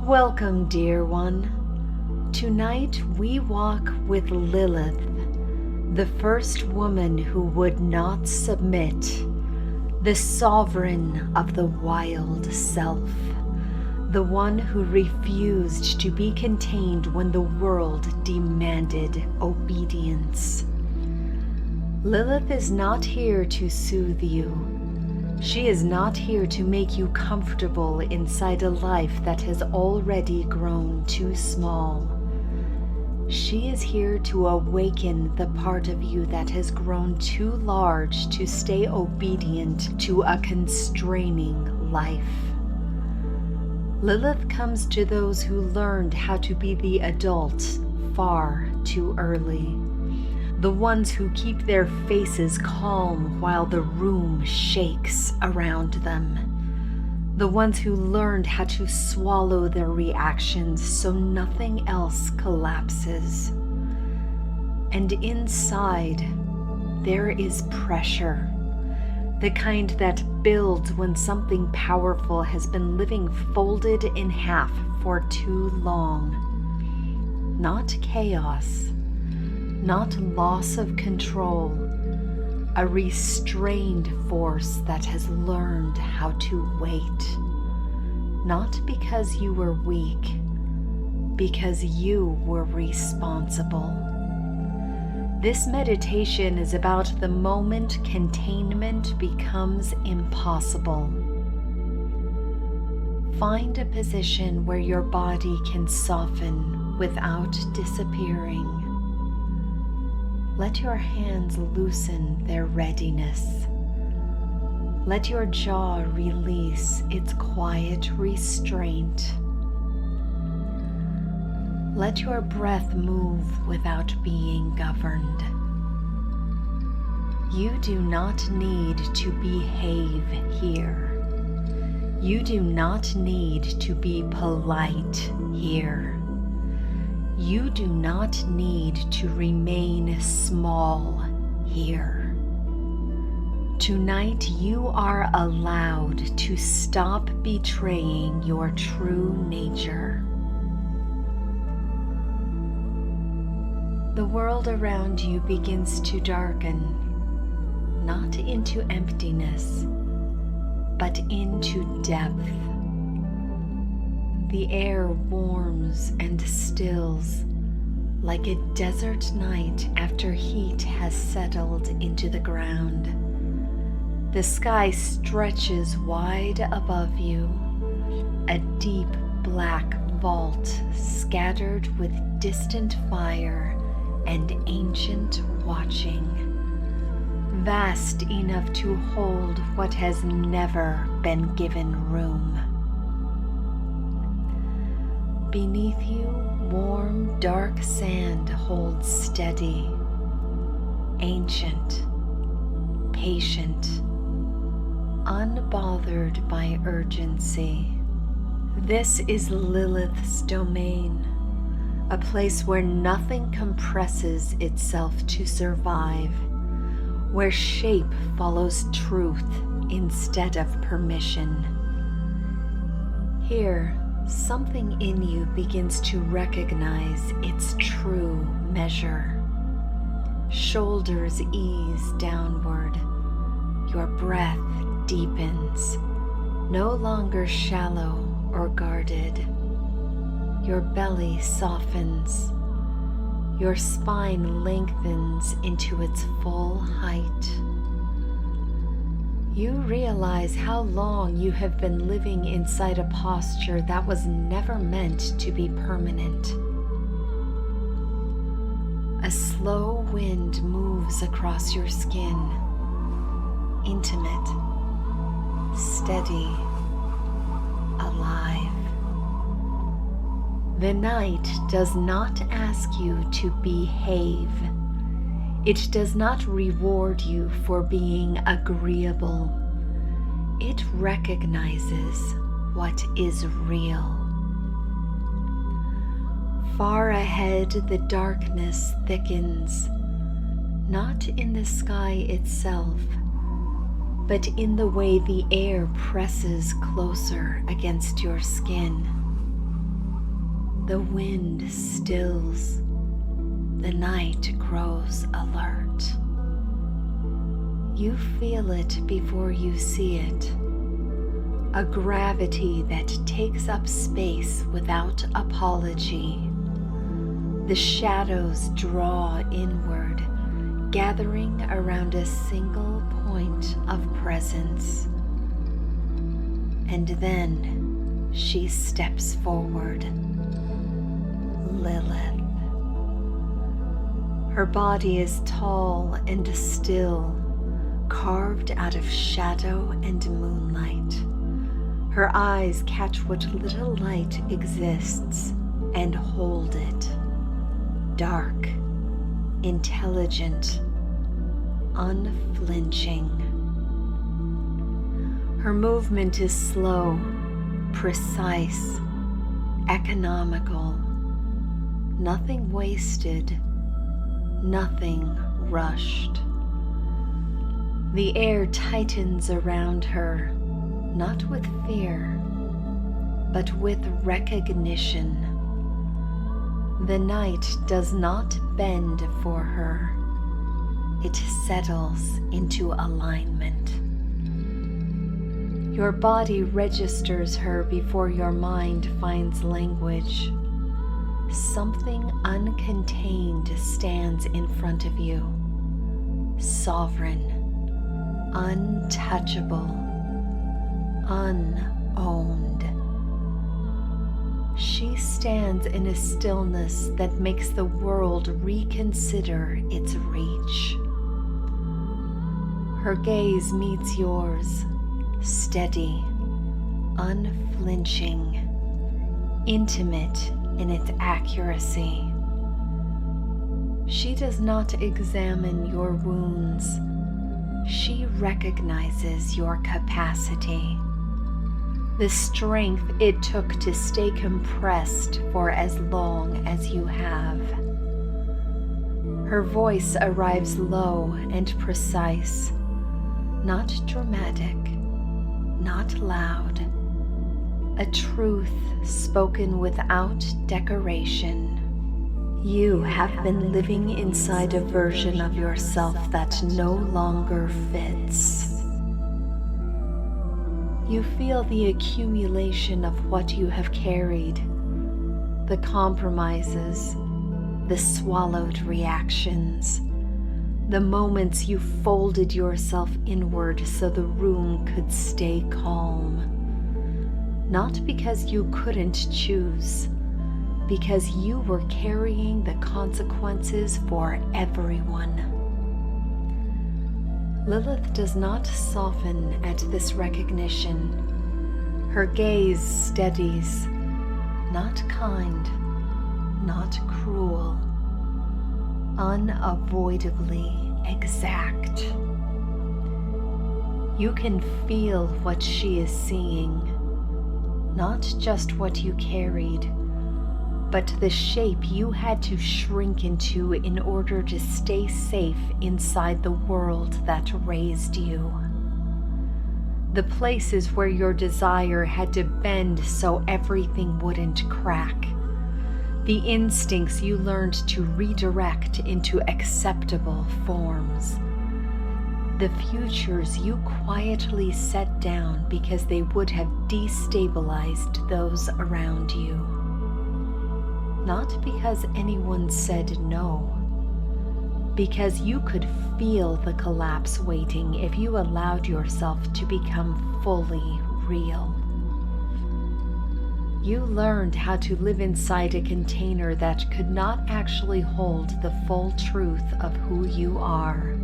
Welcome, dear one. Tonight we walk with Lilith, the first woman who would not submit, the sovereign of the wild self, the one who refused to be contained when the world demanded obedience. Lilith is not here to soothe you. She is not here to make you comfortable inside a life that has already grown too small. She is here to awaken the part of you that has grown too large to stay obedient to a constraining life. Lilith comes to those who learned how to be the adult far too early. The ones who keep their faces calm while the room shakes around them. The ones who learned how to swallow their reactions so nothing else collapses. And inside, there is pressure. The kind that builds when something powerful has been living folded in half for too long. Not chaos. Not loss of control, a restrained force that has learned how to wait. Not because you were weak, because you were responsible. This meditation is about the moment containment becomes impossible. Find a position where your body can soften without disappearing. Let your hands loosen their readiness. Let your jaw release its quiet restraint. Let your breath move without being governed. You do not need to behave here. You do not need to be polite here. You do not need to remain small here. Tonight you are allowed to stop betraying your true nature. The world around you begins to darken, not into emptiness, but into depth. The air warms and stills like a desert night after heat has settled into the ground. The sky stretches wide above you, a deep black vault scattered with distant fire and ancient watching, vast enough to hold what has never been given room. Beneath you, warm, dark sand holds steady, ancient, patient, unbothered by urgency. This is Lilith's domain, a place where nothing compresses itself to survive, where shape follows truth instead of permission. Here, something in you begins to recognize its true measure. Shoulders ease downward. Your breath deepens, no longer shallow or guarded. Your belly softens. Your spine lengthens into its full height. You realize how long you have been living inside a posture that was never meant to be permanent. A slow wind moves across your skin, intimate, steady, alive. The night does not ask you to behave. It does not reward you for being agreeable. It recognizes what is real. Far ahead, the darkness thickens, not in the sky itself, but in the way the air presses closer against your skin. The wind stills. The night grows alert. You feel it before you see it. A gravity that takes up space without apology. The shadows draw inward, gathering around a single point of presence. And then she steps forward. Lilith. Her body is tall and still, carved out of shadow and moonlight. Her eyes catch what little light exists and hold it. Dark, intelligent, unflinching. Her movement is slow, precise, economical. Nothing wasted, nothing rushed. The air tightens around her, not with fear, but with recognition. The night does not bend for her. It settles into alignment. Your body registers her before your mind finds language. Something uncontained stands in front of you, sovereign, untouchable, unowned. She stands in a stillness that makes the world reconsider its reach. Her gaze meets yours, steady, unflinching, intimate in its accuracy. She does not examine your wounds. She recognizes your capacity, the strength it took to stay compressed for as long as you have. Her voice arrives low and precise, not dramatic, not loud. A truth spoken without decoration. You have been living inside a version of yourself that no longer fits. You feel the accumulation of what you have carried, the compromises, the swallowed reactions, the moments you folded yourself inward so the room could stay calm. Not because you couldn't choose, because you were carrying the consequences for everyone. Lilith does not soften at this recognition. Her gaze steadies, not kind, not cruel, unavoidably exact. You can feel what she is seeing, not just what you carried, but the shape you had to shrink into in order to stay safe inside the world that raised you. The places where your desire had to bend so everything wouldn't crack. The instincts you learned to redirect into acceptable forms. The futures you quietly set down because they would have destabilized those around you. Not because anyone said no, because you could feel the collapse waiting if you allowed yourself to become fully real. You learned how to live inside a container that could not actually hold the full truth of who you are,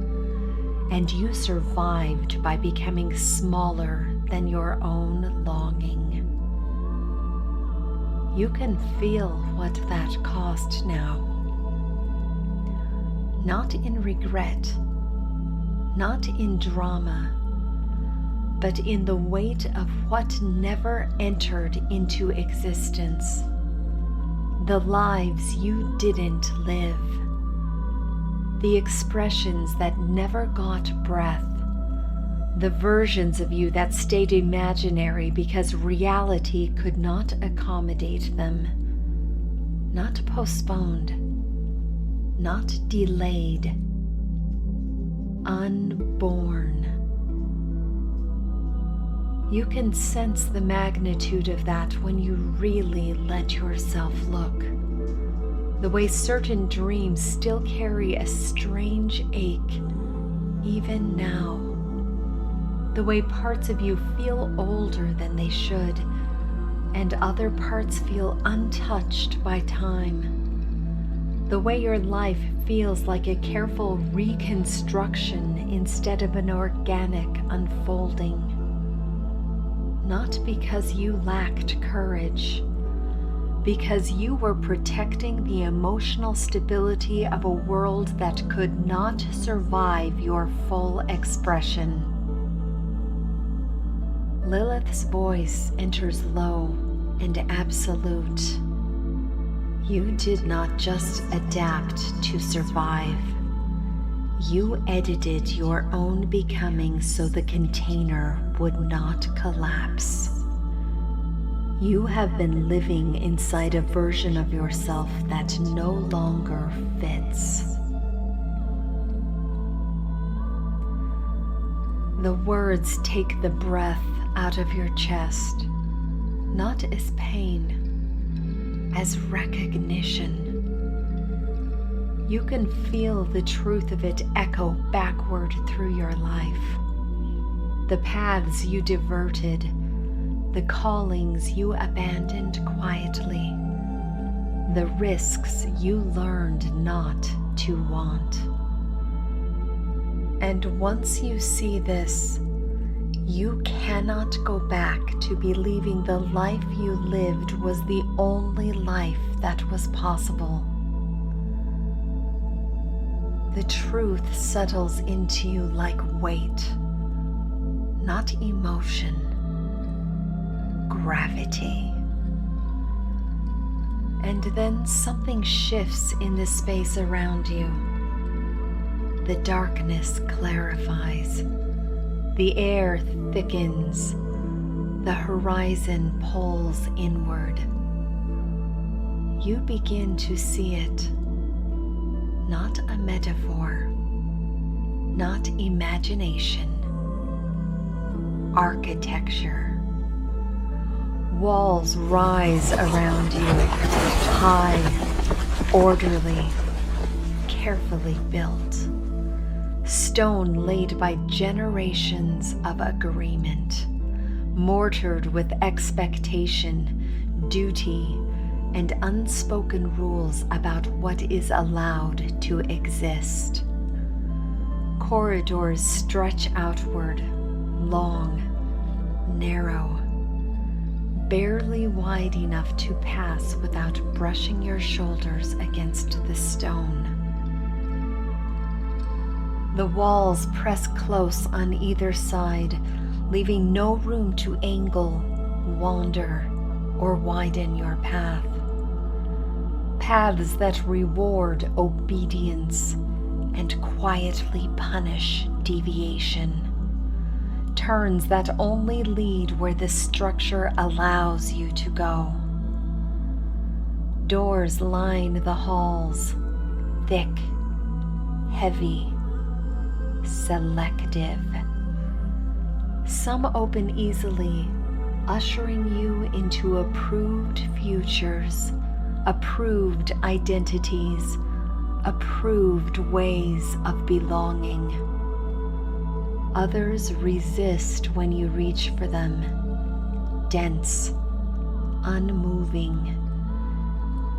and you survived by becoming smaller than your own longing. You can feel what that cost now. Not in regret, not in drama, but in the weight of what never entered into existence. The lives you didn't live. The expressions that never got breath. The versions of you that stayed imaginary because reality could not accommodate them. not postponed, not delayed, unborn. You can sense the magnitude of that when you really let yourself look. The way certain dreams still carry a strange ache, even now. The way parts of you feel older than they should, and other parts feel untouched by time. The way your life feels like a careful reconstruction instead of an organic unfolding. Not because you lacked courage, because you were protecting the emotional stability of a world that could not survive your full expression. Lilith's voice enters low and absolute. You did not just adapt to survive. You edited your own becoming so the container would not collapse. You have been living inside a version of yourself that no longer fits. The words take the breath out of your chest, not as pain, as recognition. You can feel the truth of it echo backward through your life. The paths you diverted, the callings you abandoned quietly, the risks you learned not to want. And once you see this, you cannot go back to believing the life you lived was the only life that was possible. The truth settles into you like weight, not emotion, gravity. And then something shifts in the space around you. The darkness clarifies. The air thickens. The horizon pulls inward. You begin to see it. Not a metaphor. Not imagination. Architecture. Walls rise around you, high, orderly, carefully built. Stone laid by generations of agreement, mortared with expectation, duty, and unspoken rules about what is allowed to exist. Corridors stretch outward, long, narrow, barely wide enough to pass without brushing your shoulders against the stone. The walls press close on either side, leaving no room to angle, wander, or widen your path. Paths that reward obedience and quietly punish deviation. Turns that only lead where the structure allows you to go. Doors line the halls, thick, heavy, selective. Some open easily, ushering you into approved futures, approved identities, approved ways of belonging. Others resist when you reach for them, dense, unmoving,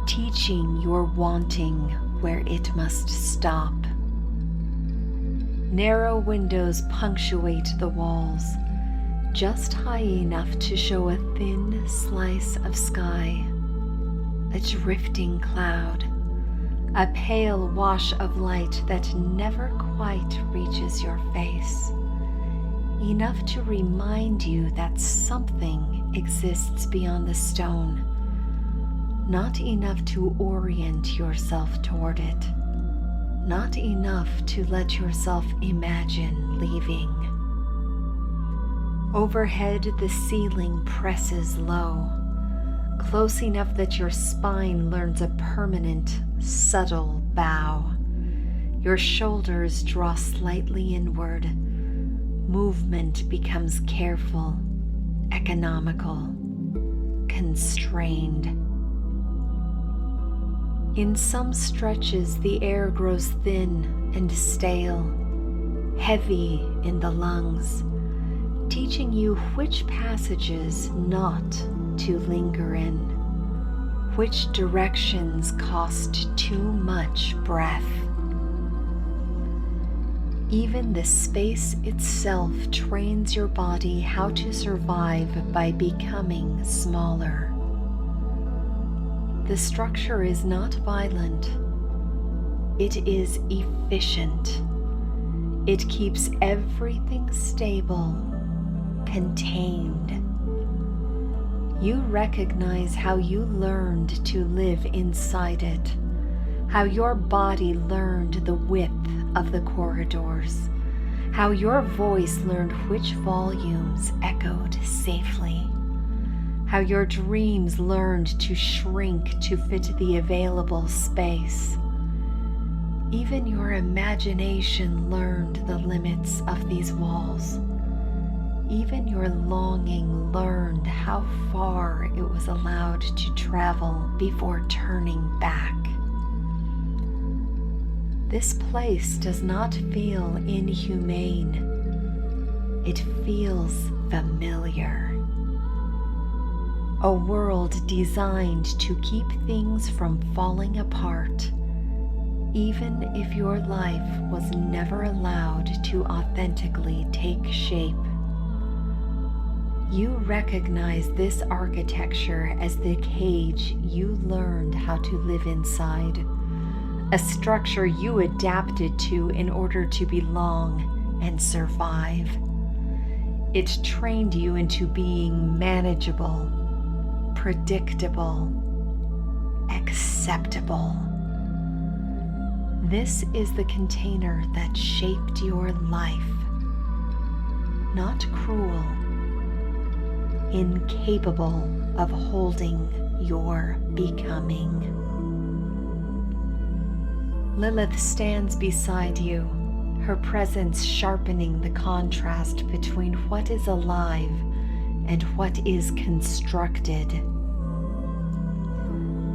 teaching your wanting where it must stop. Narrow windows punctuate the walls, just high enough to show a thin slice of sky, a drifting cloud, a pale wash of light that never quite reaches your face, enough to remind you that something exists beyond the stone, not enough to orient yourself toward it, not enough to let yourself imagine leaving. Overhead, the ceiling presses low, close enough that your spine learns a permanent, subtle bow. Your shoulders draw slightly inward. Movement becomes careful, economical, constrained. In some stretches, the air grows thin and stale, heavy in the lungs, teaching you which passages not to linger in, which directions cost too much breath. Even the space itself trains your body how to survive by becoming smaller. The structure is not violent. It is efficient. It keeps everything stable, contained. You recognize how you learned to live inside it, how your body learned the width of the corridors, how your voice learned which volumes echoed safely, how your dreams learned to shrink to fit the available space. Even your imagination learned the limits of these walls. Even your longing learned how far it was allowed to travel before turning back. This place does not feel inhumane. It feels familiar. A world designed to keep things from falling apart, even if your life was never allowed to authentically take shape. You recognize this architecture as the cage you learned how to live inside, a structure you adapted to in order to belong and survive. It trained you into being manageable, predictable, acceptable. This is the container that shaped your life. Not cruel, incapable of holding your becoming. Lilith stands beside you, her presence sharpening the contrast between what is alive and what is constructed.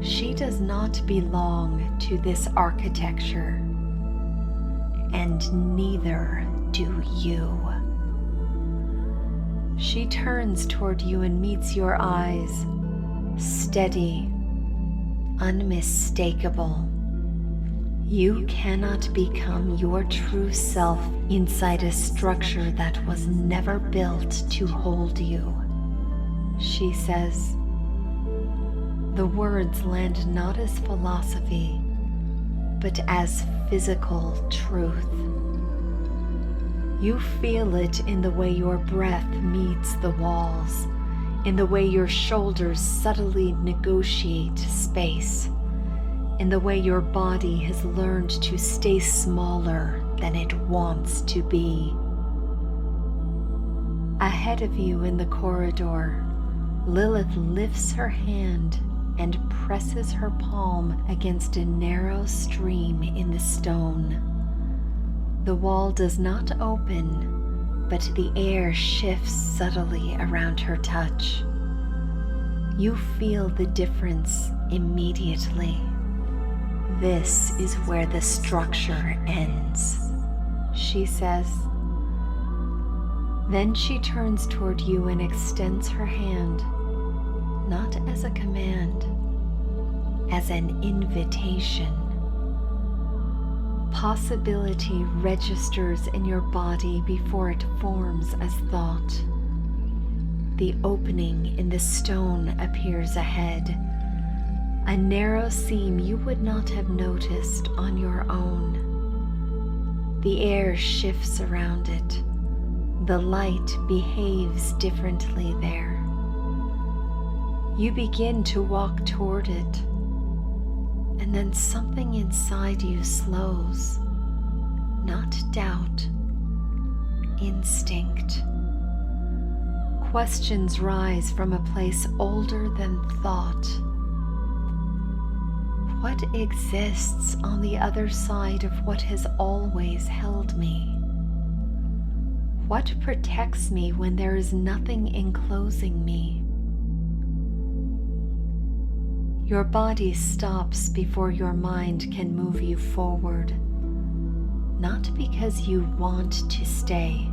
She does not belong to this architecture, and neither do you. She turns toward you and meets your eyes, steady, unmistakable. You cannot become your true self inside a structure that was never built to hold you, she says. The words land not as philosophy, but as physical truth. You feel it in the way your breath meets the walls, in the way your shoulders subtly negotiate space, in the way your body has learned to stay smaller than it wants to be. Ahead of you in the corridor, Lilith lifts her hand and presses her palm against a narrow stream in the stone. The wall does not open, but the air shifts subtly around her touch. You feel the difference immediately. This is where the structure ends, she says. Then she turns toward you and extends her hand, not as a command, as an invitation. Possibility registers in your body before it forms as thought. The opening in the stone appears ahead, a narrow seam you would not have noticed on your own. The air shifts around it. The light behaves differently there. You begin to walk toward it, and then something inside you slows. Not doubt, instinct. questions rise from a place older than thought. What exists on the other side of what has always held me? What protects me when there is nothing enclosing me? Your body stops before your mind can move you forward, not because you want to stay,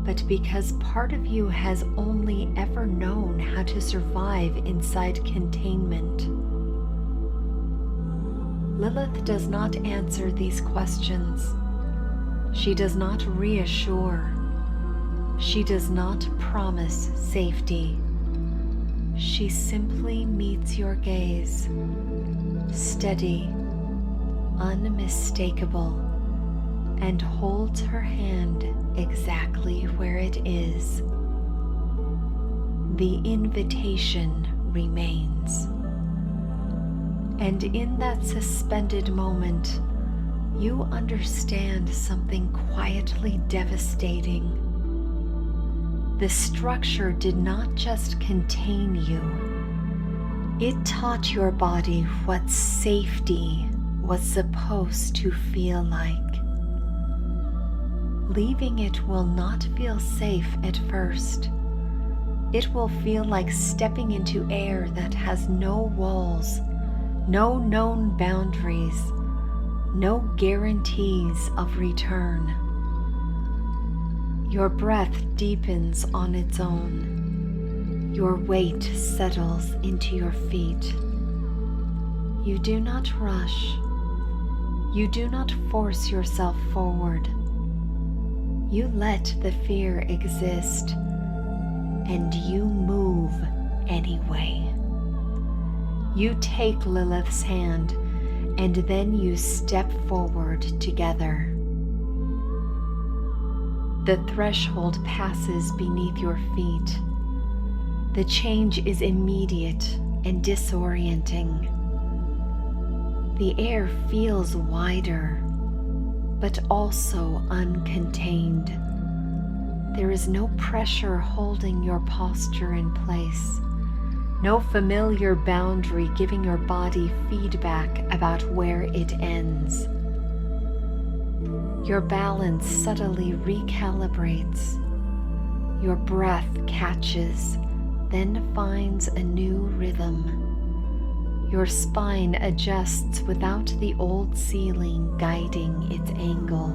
but because part of you has only ever known how to survive inside containment. Lilith does not answer these questions. She does not reassure. She does not promise safety. She simply meets your gaze, steady, unmistakable, and holds her hand exactly where it is. The invitation remains. And in that suspended moment, you understand something quietly devastating. The structure did not just contain you. It taught your body what safety was supposed to feel like. Leaving it will not feel safe at first. It will feel like stepping into air that has no walls, no known boundaries, no guarantees of return. Your breath deepens on its own. Your weight settles into your feet. You do not rush. You do not force yourself forward. You let the fear exist, and you move anyway. You take Lilith's hand, and then you step forward together. The threshold passes beneath your feet. The change is immediate and disorienting. The air feels wider, but also uncontained. There is no pressure holding your posture in place. No familiar boundary giving your body feedback about where it ends. Your balance subtly recalibrates. Your breath catches, then finds a new rhythm. Your spine adjusts without the old ceiling guiding its angle.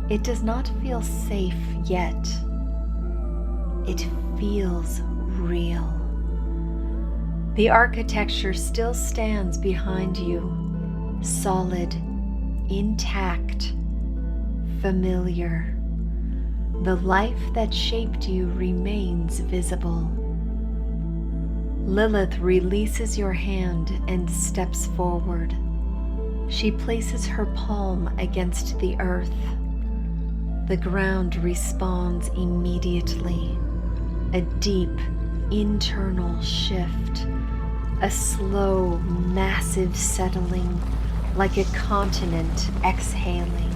It does not feel safe yet. It feels real. The architecture still stands behind you, solid, intact, familiar. The life that shaped you remains visible. Lilith releases your hand and steps forward. She places her palm against the earth. The ground responds immediately. A deep, internal shift, a slow, massive settling, like a continent exhaling.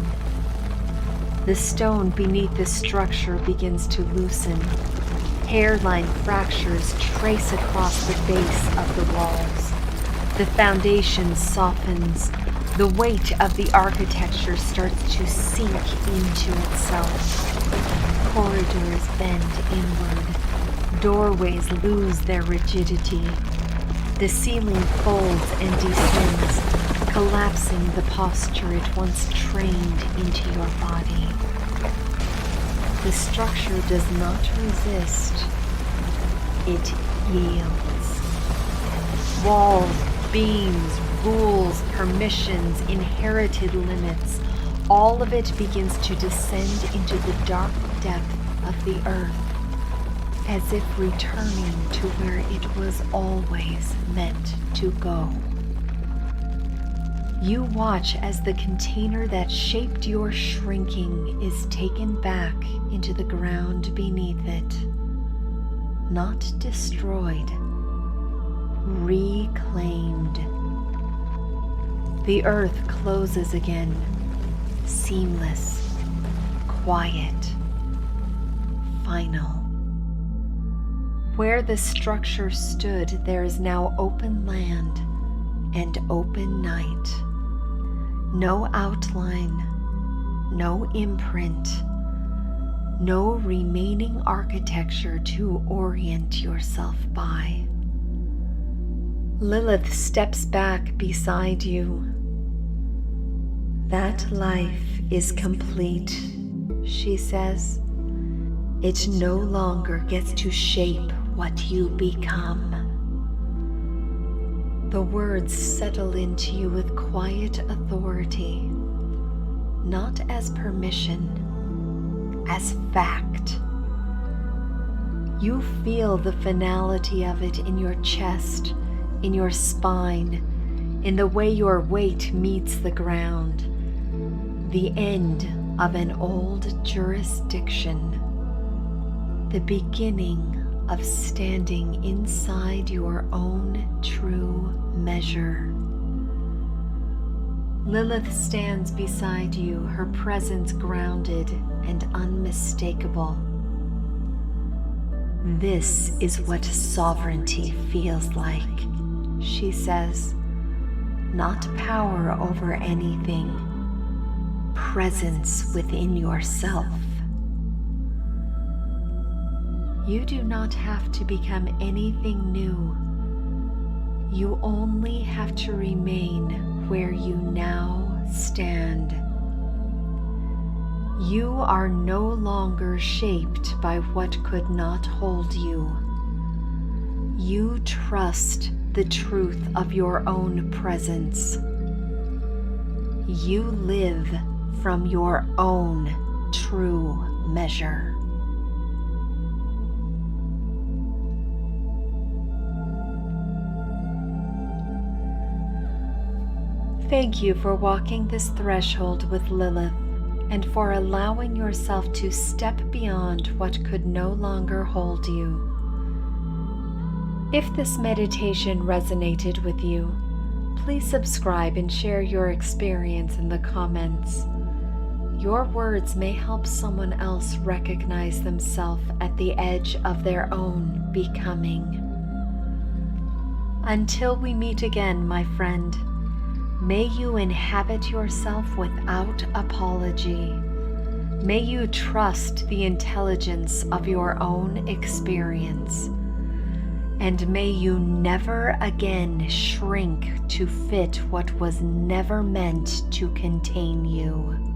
The stone beneath the structure begins to loosen. Hairline fractures trace across the base of the walls. The foundation softens. The weight of the architecture starts to sink into itself. Corridors bend inward. Doorways lose their rigidity. The ceiling folds and descends, collapsing the posture it once trained into your body. The structure does not resist. It yields. Walls, beams, rules, permissions, inherited limits, all of it begins to descend into the dark depth of the earth, as if returning to where it was always meant to go. You watch as the container that shaped your shrinking is taken back into the ground beneath it. Not destroyed, reclaimed. The earth closes again, seamless, quiet, final. Where the structure stood, there is now open land and open night. No outline, no imprint, no remaining architecture to orient yourself by. Lilith steps back beside you. That life is complete, she says. It no longer gets to shape what you become. The words settle into you with quiet authority, not as permission, as fact. You feel the finality of it in your chest, in your spine, in the way your weight meets the ground. The end of an old jurisdiction. The beginning of standing inside your own true measure. Lilith stands beside you, her presence grounded and unmistakable. This is what sovereignty feels like, she says. Not power over anything, presence within yourself. You do not have to become anything new. You only have to remain where you now stand. You are no longer shaped by what could not hold you. You trust the truth of your own presence. You live from your own true measure. Thank you for walking this threshold with Lilith and for allowing yourself to step beyond what could no longer hold you. If this meditation resonated with you, please subscribe and share your experience in the comments. Your words may help someone else recognize themselves at the edge of their own becoming. Until we meet again, my friend, may you inhabit yourself without apology. May you trust the intelligence of your own experience. And may you never again shrink to fit what was never meant to contain you.